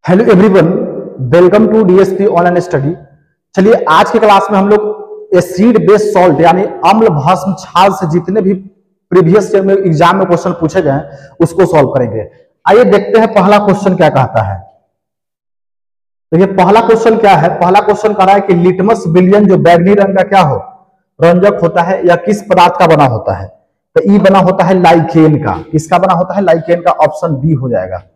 Hello everyone, welcome to DSP online study. चलिए आज की क्लास में हम लोग एसिड बेस सॉल्ट यानी अम्ल भस्म क्षार से जितने भी प्रीवियस ईयर में एग्जाम में क्वेश्चन पूछे गए हैं उसको सॉल्व करेंगे। आइए देखते हैं पहला क्वेश्चन क्या कहता है। तो ये पहला क्वेश्चन क्या है? पहला क्वेश्चन कह रहा है कि लिटमस विलयन जो बैगनी रंग का क्या हो रंजक होता है या किस पदार्थ का बना होता है? तो ई बना होता है लाइकेन का। किसका बना होता है? लाइकेन का। ऑप्शन डी हो जाएगा।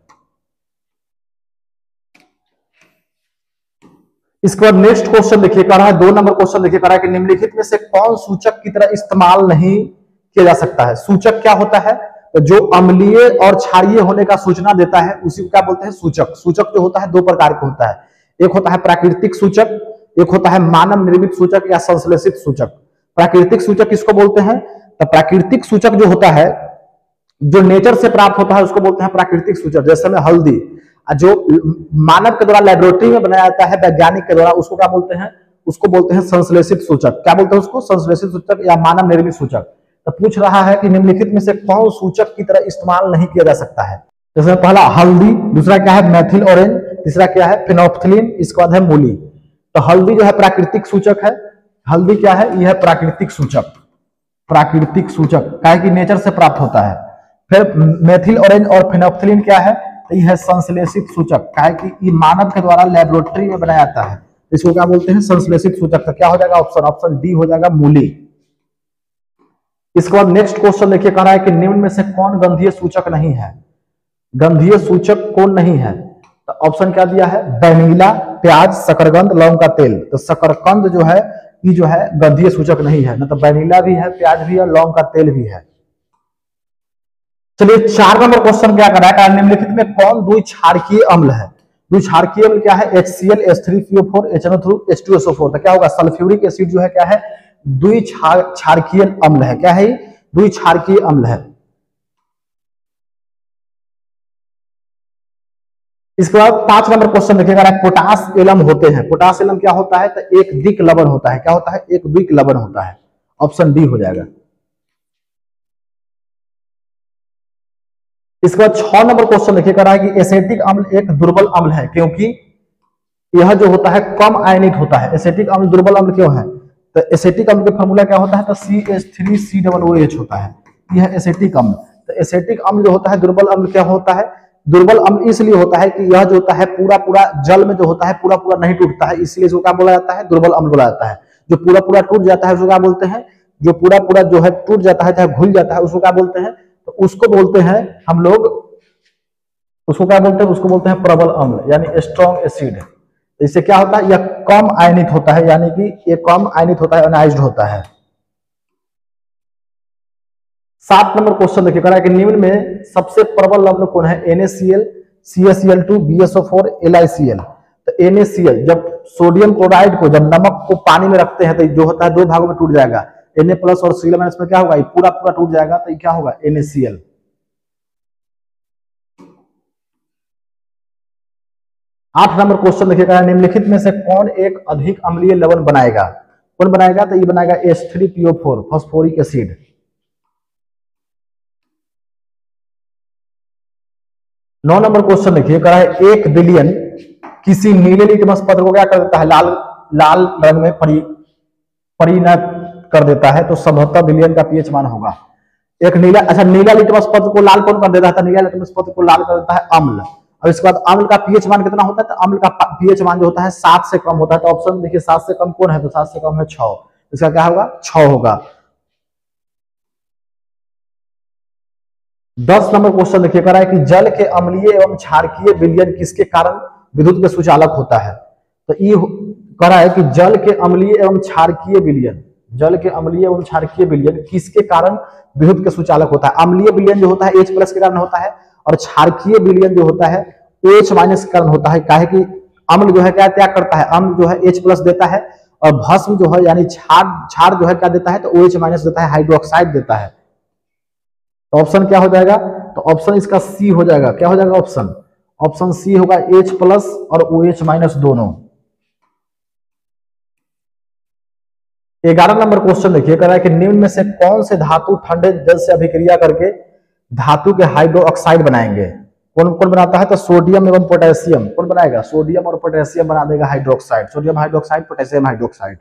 इसके बाद नेक्स्ट क्वेश्चन देखिए, कह रहा है 2 नंबर क्वेश्चन देखिए, कह रहा है कि निम्नलिखित में से कौन सूचक की तरह इस्तेमाल नहीं किया जा सकता है? सूचक क्या होता है? तो जो अम्लीय और क्षारीय होने का सूचना देता है उसी को क्या बोलते हैं? सूचक। सूचक जो होता है 2 प्रकार का होता है, एक होता है प्राकृतिक सूचक, एक होता है मानव निर्मित सूचक या संश्लेषित सूचक। प्राकृतिक सूचक किसको बोलते हैं? तो प्राकृतिक सूचक जो होता है जो नेचर से प्राप्त होता है उसको बोलते हैं प्राकृतिक सूचक। जैसे में हल्दी जो मानव के द्वारा लेबोरेटरी में बनाया जाता है वैज्ञानिक के द्वारा, उसको क्या बोलते हैं? उसको बोलते हैं संश्लेषित सूचक। क्या बोलते हैं उसको? संश्लेषित सूचक या मानव निर्मित सूचक। तो पूछ रहा है कि निम्नलिखित में से कौन सूचक की तरह इस्तेमाल नहीं किया जा सकता है? जैसे पहला हल्दी, दूसरा क्या है मेथिल ऑरेंज, तीसरा क्या है फिनोल्फ्थलीन, इसके बाद है मूली। तो हल्दी जो है प्राकृतिक सूचक है। हल्दी क्या है? यह है प्राकृतिक सूचक। प्राकृतिक सूचक क्या है कि नेचर से प्राप्त होता है। फिर मेथिल ऑरेंज और फिनोल्फ्थलीन क्या है? यह है संश्लेषित सूचक। क्या है कि ये मानव के द्वारा लेबोरेटरी में बनाया जाता है, इसको क्या बोलते हैं? संश्लेषित सूचक। तो क्या हो जाएगा? ऑप्शन डी हो जाएगा, मूली। इसके बाद नेक्स्ट क्वेश्चन देखिए, कह रहा है कि निम्न में से कौन गंधीय सूचक नहीं है? गंधीय सूचक कौन नहीं है? तो ऑप्शन क्या दिया है? वैनिला, प्याज, शकरकंद, लौंग का तेल। तो शकरकंद जो है ये जो है गंधीय सूचक नहीं है, मतलब वैनिला भी है, प्याज भी है, लौंग का तेल भी है। चलिए 4 नंबर क्वेश्चन क्या कर रहा है? निम्नलिखित में कौन द्विक्षारकीय अम्ल है? द्विक्षारकीय अम्ल क्या है? HCl, H3PO4, HNO2, H2SO4। तो क्या होगा? सल्फ्यूरिक एसिड जो है क्या है? द्विक्षारकीय अम्ल है। क्या है? द्विक्षारकीय अम्ल है। इसके बाद 5 नंबर क्वेश्चन देखिएगा, पोटास एलम होते हैं। पोटास एलम क्या होता है? तो एक द्विक लवण होता है। क्या होता है? एक द्विक लवण होता है। ऑप्शन डी हो जाएगा। इसके बाद 6 नंबर क्वेश्चन देखिए, कह रहा है कि एसिटिक अम्ल एक दुर्बल अम्ल है क्योंकि यह जो होता है कम आयनित होता है। एसिटिक अम्ल दुर्बल अम्ल क्यों है? तो एसिटिक अम्ल का फॉर्मूला क्या होता है? तो CH3COOH होता है। यह एसिटिक अम्ल। तो एसिटिक अम्ल जो होता है दुर्बल अम्ल क्या होता है? दुर्बल अम्ल इसलिए होता है कि यह जो होता है पूरा पूरा जल में जो होता है पूरा पूरा नहीं टूटता है, इसलिए इसको क्या बोला जाता है? दुर्बल अम्ल बोला जाता है। जो पूरा पूरा टूट जाता है उसको क्या बोलते हैं? जो पूरा पूरा जो है टूट जाता है चाहे घुल जाता है उसको क्या बोलते हैं? तो उसको बोलते हैं हम लोग, उसको क्या बोलते हैं? उसको बोलते हैं प्रबल अम्ल यानी स्ट्रॉन्ग एसिड। इससे क्या होता है? यह कम आयनित होता है, यानी कि ये कम आयनित होता है, अनाइज्ड होता है। 7 नंबर क्वेश्चन देखिए, कह रहा है कि निम्न में सबसे प्रबल अम्ल कौन है? NaCl, CaCl2, BSO4, LiCl। तो NaCl जब सोडियम क्लोराइड को, जब नमक को पानी में रखते हैं तो जो होता है 2 भागों में टूट जाएगा। Na प्लस और Cl माइनस में क्या होगा? ये पूरा पूरा टूट जाएगा। तो ये क्या होगा? NaCl। 8 नंबर क्वेश्चन देखिएगा, निम्नलिखित में से कौन एक अधिक अम्लीय लवण बनाएगा? कौन बनाएगा? तो ये बनाएगा H3PO4 phosphoric acid. 9 number question देखिए, कह रहा है 1 बिलियन किसी नीले लिटमस पत्र को क्या कर देता है? लाल लाल रंग में परिणत कर देता है। तो 77 बिलियन का पीएच मान होगा। एक नीला, अच्छा नीला लिटमस पत्र को लाल कौन कर देता है? नीला लिटमस पत्र को लाल कर देता है अम्ल। और इसके बाद अम्ल का पीएच मान कितना होता है? तो अम्ल का पीएच मान जो होता है 7 से कम होता है। तो ऑप्शन देखिए 7 से कम कौन है? तो 7 से कम है 6। इसका क्या होगा? 6 होगा। 10 नंबर क्वेश्चन देखिए, कह रहा है कि जल के अम्लीय एवं क्षारकीय विलयन किसके कारण विद्युत के सुचालक होता है? तो ये कह रहा है कि जल के अम्लीय एवं क्षारकीय विलयन, जल के अम्लीय एवं क्षारकीय विलयन किसके कारण विद्युत के सुचालक होता है? अम्लीय विलयन जो होता है H प्लस के कारण होता है और क्षारकीय विलयन जो होता है OH माइनस के कारण होता है। काहे कि अम्ल जो है क्या त्याग करता है? अम्ल जो है H प्लस देता है और भस्म जो है यानी क्षार जो है क्या देता है? तो OH माइनस देता है, हाइड्रोक्साइड देता है। तो ऑप्शन क्या हो जाएगा? तो ऑप्शन इसका सी हो जाएगा। क्या हो जाएगा ऑप्शन? ऑप्शन सी होगा, H प्लस और OH माइनस दोनों। 11 नंबर क्वेश्चन देखिए, कह रहा है कि निम्न में से कौन से धातु ठंडे जल से अभिक्रिया करके धातु के हाइड्रोक्साइड बनाएंगे? कौन कौन बनाता है? तो सोडियम एवं पोटेशियम। कौन बनाएगा? सोडियम और पोटेशियम बना देगा hydroxide, sodium hydroxide, potassium hydroxide.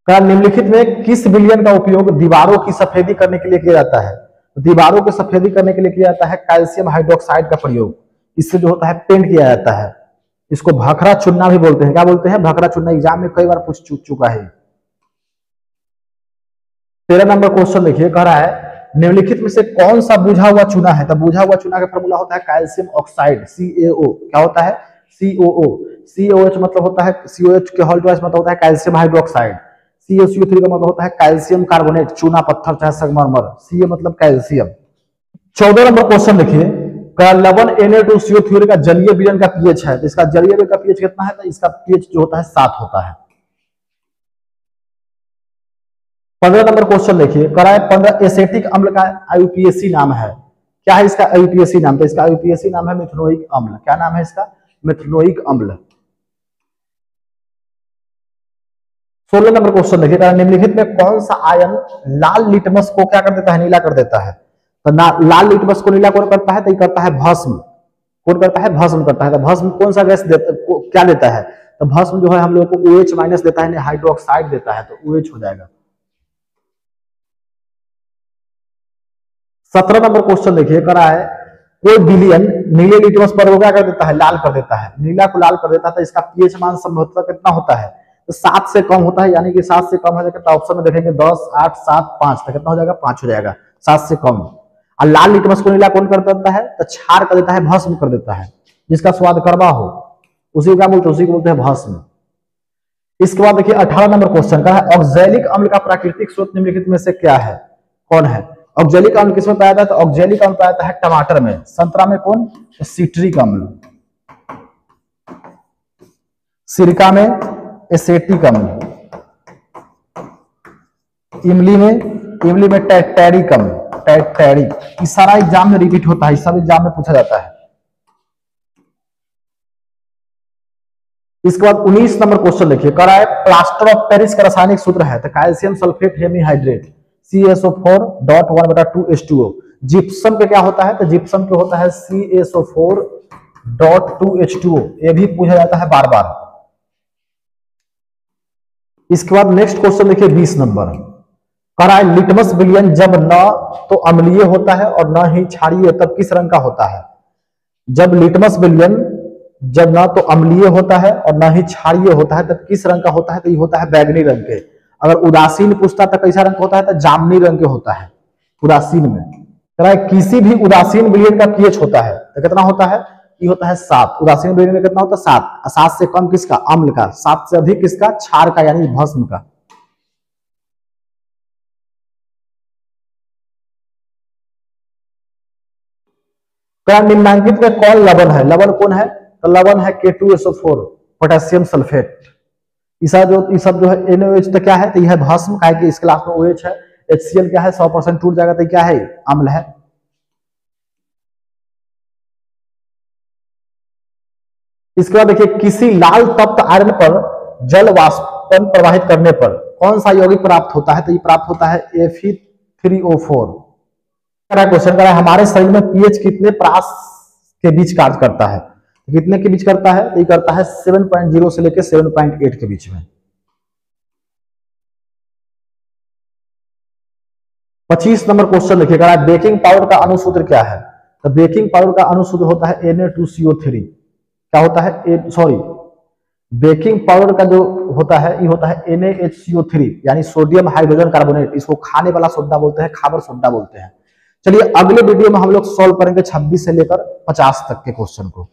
निम्नलिखित में किस विलयन का उपयोग दीवारों की सफेदी करने के लिए किया जाता है? दीवारों की सफेदी करने के लिए किया जाता है कैल्शियम हाइड्रोक्साइड का प्रयोग। इससे जो होता है पेंट किया जाता है। इसको भखरा चुनना भी बोलते हैं। क्या बोलते हैं? भखरा चुनना। एग्जाम में कई बार पूछ चुका है। 13 नंबर क्वेश्चन देखिए, कह रहा है निम्नलिखित में से कौन सा बुझा हुआ चूना है? तो बुझा हुआ चूना का फॉर्मूला होता है कैल्शियम ऑक्साइड, CaO। क्या होता है? COO। COH मतलब होता है, COH के होल ट्वाइस मतलब होता है कैल्शियम हाइड्रोक्साइड। CaCO3 का मतलब होता है कैल्शियम कार्बोनेट, चूना पत्थर चाहे संगमरमर। Ca मतलब कैल्शियम। 14 नंबर क्वेश्चन देखिए, लवण Na2CO3 का जलीय विलयन का पीएच है। तो इसका जलीय विलयन का पीएच कितना है? तो इसका पीएच जो होता है 7 होता है। 15 नंबर क्वेश्चन देखिए, कह रहा है 15 एसेटिक अम्ल का IUPAC नाम है। क्या है इसका IUPAC नाम? तो इसका IUPAC नाम है मिथेनोइक अम्ल। क्या नाम है इसका? मिथेनोइक अम्ल। 16 नंबर क्वेश्चन देखिए, निम्नलिखित में कौन सा आयन लाल लिटमस को क्या कर देता है? नीला कर देता है। तो लाल लिटमस को नीला कौन करता है? तो ये करता है भस्म। कौन करता है? भस्म करता है। तो भस्म कौन सा गैस क्या देता है? तो भस्म जो है हम लोग को OH माइनस देता है, हाइड्रोक्साइड देता है, तो OH हो जाएगा। 17 नंबर क्वेश्चन देखिए, कह रहा है कोई विलयन नीले लिटमस पर वो क्या कर देता है? लाल कर देता है। नीला को लाल कर देता है। तो इसका पीएच मान संभवतः कितना होता है? तो 7 से कम होता है, यानी कि 7 से कम है तो ऑप्शन में देखेंगे 10, 8, 7, 5। तो कितना हो जाएगा? 5 हो जाएगा, 7 से कम। और लाल लिटमस को नीला कौन कर देता है? तो क्षार कर देता है, भस्म कर देता है। जिसका स्वाद कड़वा हो उसी को क्या बोलते हैं? उसी को बोलते हैं भस्म। इसके बाद देखिए 18 नंबर क्वेश्चन का है ऑक्जेलिक अम्ल का प्राकृतिक स्रोत निम्नलिखित में से क्या है? कौन है? ऑक्जेलिक अम्ल किसमें पाया जाता है? तो ऑक्जेलिक अम्ल पाया जाता है टमाटर में। संतरा में कौन? तो सिट्रिक अम्ल। सिरका में एसेटिक अम्ल। इमली में टैरिक अम्ल। टैरिक। इस सारा एग्जाम में रिपीट होता है, सब एग्जाम में पूछा जाता है। इसके बाद 19 नंबर क्वेश्चन देखिए, कह रहा है प्लास्टर ऑफ पेरिस का रासायनिक सूत्र है। तो calcium sulphate hemihydrate, CaSO4.1/2H2O। Gypsum पे क्या होता है? तो जिप्सम पे होता है CaSO4.2H2O। ये भी पूछा जाता है बार बार। इसके बाद नेक्स्ट क्वेश्चन देखिए 20 नंबर, कह रहा है लिटमस विलयन जब न तो अम्लीय होता है और न ही क्षारीय तब किस रंग का होता है? जब लिटमस विलयन जब ना तो अम्लीय होता है और ना ही क्षारीय होता है तब किस रंग का होता है? तो ये होता है बैगनी रंग के। अगर उदासीन पूछता तो कैसा रंग होता है? तो जामनी रंग के होता है उदासीन में। कह रहा है किसी भी उदासीन विलयन का पीएच होता है तो कितना होता है? ये होता है 7। उदासीन विलयन में कितना होता है? 7। 7 से कम किसका? अम्ल का। 7 से अधिक किसका? क्षार का, यानी भस्म का। निम्नांकित में कौन लवण है? लवण कौन है? तो लवण है K2SO4 पोटेशियम सल्फेट। ईसा जो है NaOH तो क्या है? तो यह है भस्म। का है कि इस क्लास में OH है। HCl क्या है? 100% टूट जाएगा तो क्या है? अम्ल है। इसके बाद देखिए किसी लाल तप्त आयरन पर जल वाष्पन प्रवाहित करने पर कौन सा यौगिक प्राप्त होता है? तो ये प्राप्त होता है Fe3O4। क्वेश्चन कर रहा है हमारे शरीर में पीएच कितने प्रास के बीच कार्य करता है? कितने के बीच करता है? ये करता है 7.0 से लेकर 7.8 के बीच में। 25 नंबर क्वेश्चन देखिएगा, बेकिंग पाउडर का अणुसूत्र क्या है? तो बेकिंग पाउडर का अणुसूत्र होता है Na2CO3। क्या होता है? बेकिंग पाउडर का जो होता है ये होता है NaHCO3, यानी सोडियम हाइड्रोजन कार्बोनेट। इसको खाने वाला सोडा बोलते हैं, खाबर सोडा बोलते हैं। चलिए अगले वीडियो में हम लोग सॉल्व करेंगे 26 से लेकर 50 तक के क्वेश्चन को।